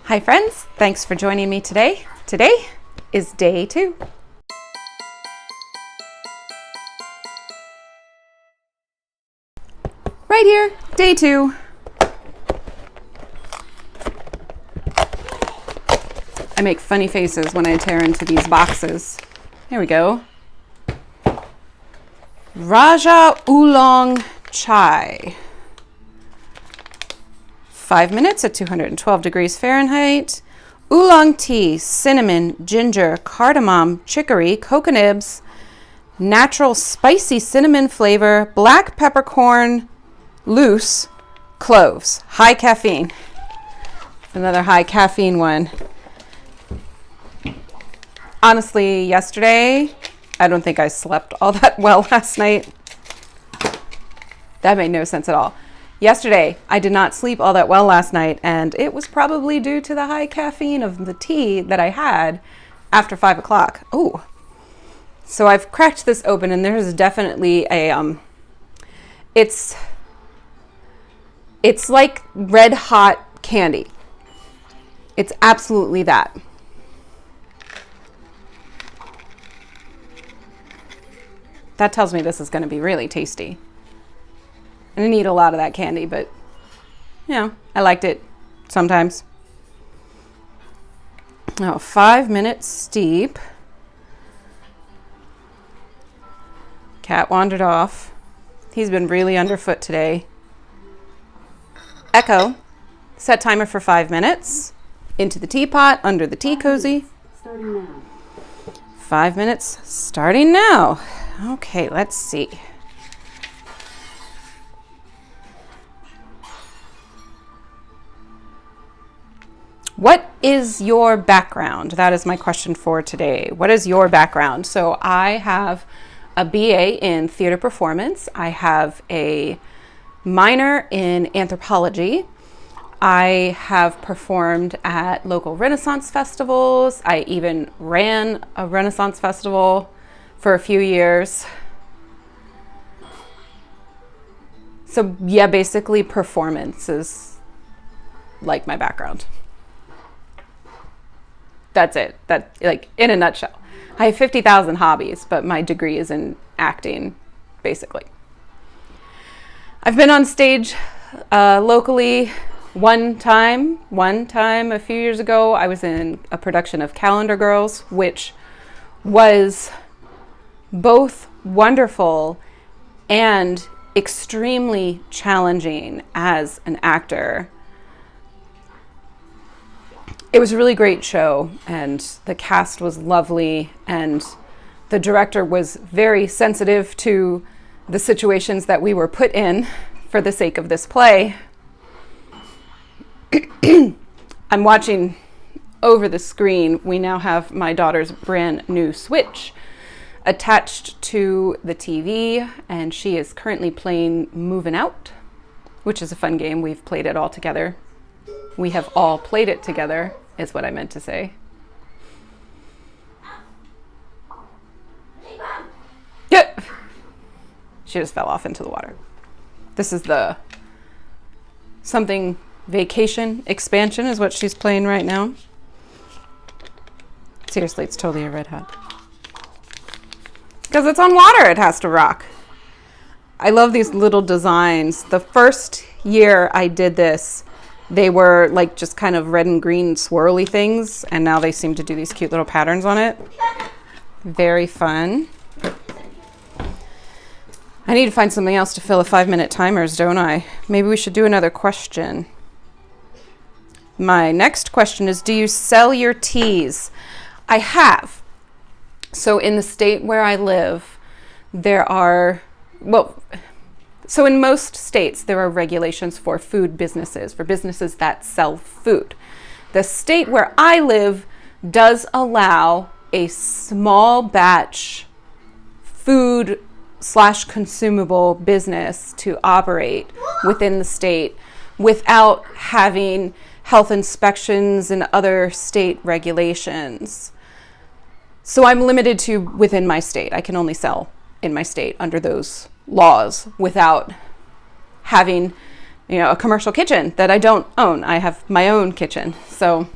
Hi friends, thanks for joining me today. Today is day 2. Right here, day 2. I make funny faces when I tear into these boxes. Here we go. Raja Oolong Chai. 5 minutes at 212 degrees Fahrenheit. Oolong tea, cinnamon, ginger, cardamom, chicory, cocoa nibs, natural spicy cinnamon flavor, black peppercorn, loose, cloves. High caffeine. Another high caffeine one. Honestly, yesterday, I don't think I slept all that well last night. That made no sense at all. Yesterday, I did not sleep all that well last night, and it was probably due to the high caffeine of the tea that I had after 5 o'clock. Oh, so I've cracked this open, and there's definitely a, it's like red hot candy. It's absolutely that. That tells me this is going to be really tasty. I didn't eat a lot of that candy, but, you know, I liked it sometimes. Oh, 5 minutes steep. Cat wandered off. He's been really underfoot today. Echo. Set timer for 5 minutes. Into the teapot, under the tea cozy. Starting now. 5 minutes starting now. Okay, let's see. What is your background? That is my question for today. What is your background? So I have a BA in theater performance. I have a minor in anthropology. I have performed at local Renaissance festivals. I even ran a Renaissance festival for a few years. So yeah, basically performance is like my background. That's it. That, like, in a nutshell. I have 50,000 hobbies, but my degree is in acting, basically. I've been on stage locally one time a few years ago. I was in a production of Calendar Girls, which was both wonderful and extremely challenging as an actor. It was a really great show, and the cast was lovely, and the director was very sensitive to the situations that we were put in for the sake of this play. I'm watching over the screen. We now have my daughter's brand new Switch attached to the TV, and she is currently playing Moving Out, which is a fun game. We've played it all together. We have all played it together, is what I meant to say. Yeah. She just fell off into the water. This is the something vacation expansion is what she's playing right now. Seriously, it's totally a red hot. Because it's on water, it has to rock. I love these little designs. The first year I did this, they were like just kind of red and green swirly things, and now they seem to do these cute little patterns on it. Very fun. I need to find something else to fill a 5-minute timers, don't I? Maybe we should do another question. My next question is, do you sell your teas? I have. So in the state where I live, there are, so in most states, there are regulations for food businesses, for businesses that sell food. The state where I live does allow a small batch food/consumable business to operate within the state without having health inspections and other state regulations. So I'm limited to within my state. I can only sell in my state under those laws without having you know, a commercial kitchen that I don't own. I have my own kitchen. So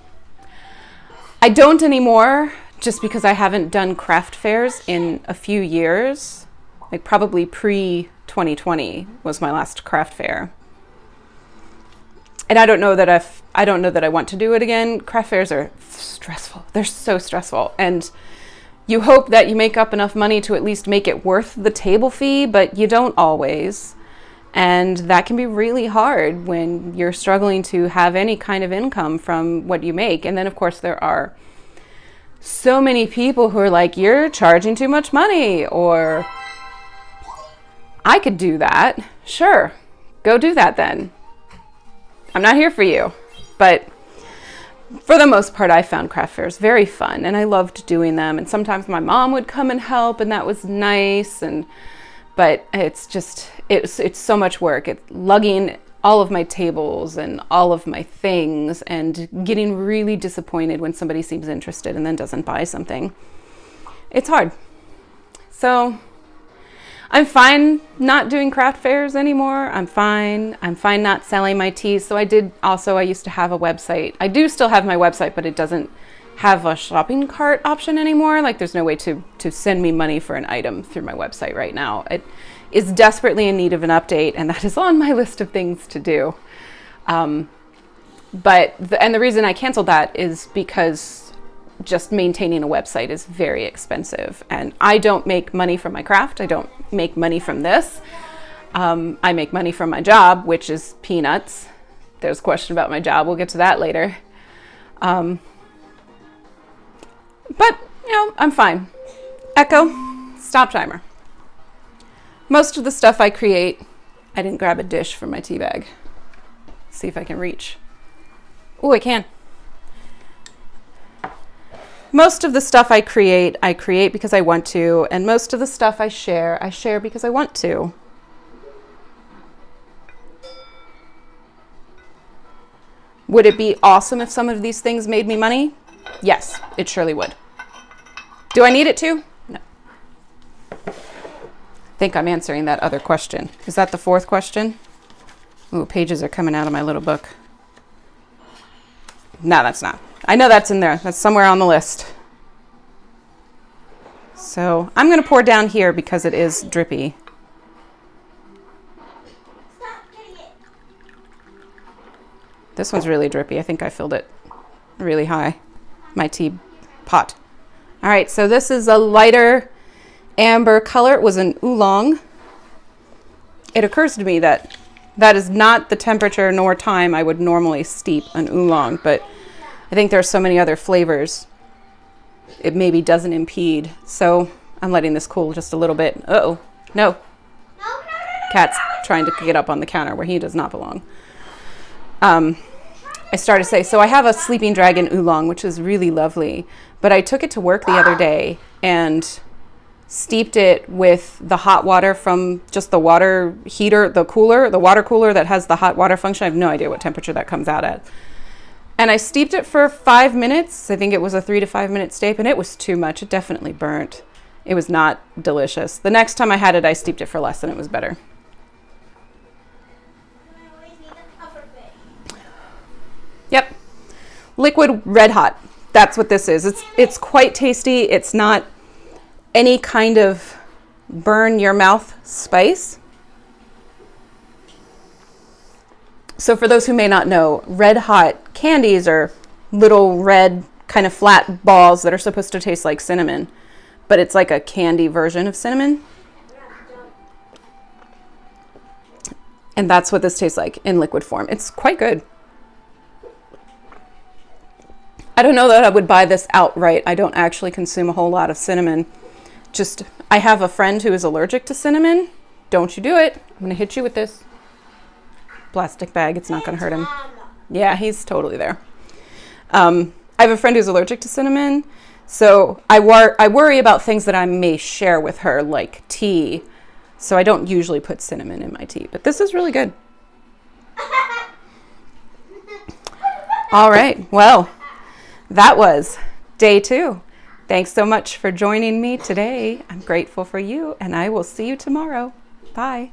I don't anymore, just because I haven't done craft fairs in a few years. Like probably pre-2020 was my last craft fair. And I don't know that I want to do it again. Craft fairs are stressful. They're so stressful. And you hope that you make up enough money to at least make it worth the table fee, but you don't always. And that can be really hard when you're struggling to have any kind of income from what you make. And then, of course, there are so many people who are like, you're charging too much money, or I could do that. Sure, go do that then. I'm not here for you. But for the most part, I found craft fairs very fun, and I loved doing them. And sometimes my mom would come and help, and that was nice. But it's so much work. It's lugging all of my tables and all of my things and getting really disappointed when somebody seems interested and then doesn't buy something. It's hard. So I'm fine not doing craft fairs anymore. I'm fine not selling my teas. So I used to have a website. I do still have my website, but it doesn't have a shopping cart option anymore. Like there's no way to send me money for an item through my website right now. It is desperately in need of an update, and that is on my list of things to do. But the reason I canceled that is because just maintaining a website is very expensive, and I don't make money from my craft. I don't make money from this. I make money from my job, which is peanuts. There's a question about my job. We'll get to that later. But, you know, I'm fine. Echo, stop timer. Most of the stuff I create, I didn't grab a dish from my tea bag. See if I can reach. Oh, I can. Most of the stuff I create because I want to, and most of the stuff I share because I want to. Would it be awesome if some of these things made me money? Yes, it surely would. Do I need it to? No. I think I'm answering that other question. Is that the fourth question? Ooh, pages are coming out of my little book. No, that's not. I know that's in there. That's somewhere on the list. So I'm going to pour down here because it is drippy. This one's really drippy. I think I filled it really high. My tea pot. All right, so this is a lighter amber color. It was an oolong. It occurs to me that that is not the temperature nor time I would normally steep an oolong, but I think there are so many other flavors it maybe doesn't impede. So I'm letting this cool just a little bit. Uh-oh, no. Cat's trying to get up on the counter where he does not belong. I started to say, so I have a Sleeping Dragon oolong, which is really lovely, but I took it to work the other day and steeped it with the hot water from just the water heater, the water cooler that has the hot water function. I have no idea what temperature that comes out at. And I steeped it for 5 minutes. I think it was a 3 to 5 minute steep, and it was too much. It definitely burnt. It was not delicious. The next time I had it, I steeped it for less and it was better. Yep. Liquid red hot. That's what this is. It's quite tasty. It's not any kind of burn your mouth spice. So for those who may not know, red hot candies are little red kind of flat balls that are supposed to taste like cinnamon, but it's like a candy version of cinnamon. And that's what this tastes like in liquid form. It's quite good. I don't know that I would buy this outright. I don't actually consume a whole lot of cinnamon. Just, I have a friend who is allergic to cinnamon. Don't you do it. I'm going to hit you with this plastic bag. It's not going to hurt him. Yeah, he's totally there. I have a friend who's allergic to cinnamon. So I worry about things that I may share with her, like tea. So I don't usually put cinnamon in my tea. But this is really good. All right. Well, that was day 2. Thanks so much for joining me today. I'm grateful for you, and I will see you tomorrow. Bye.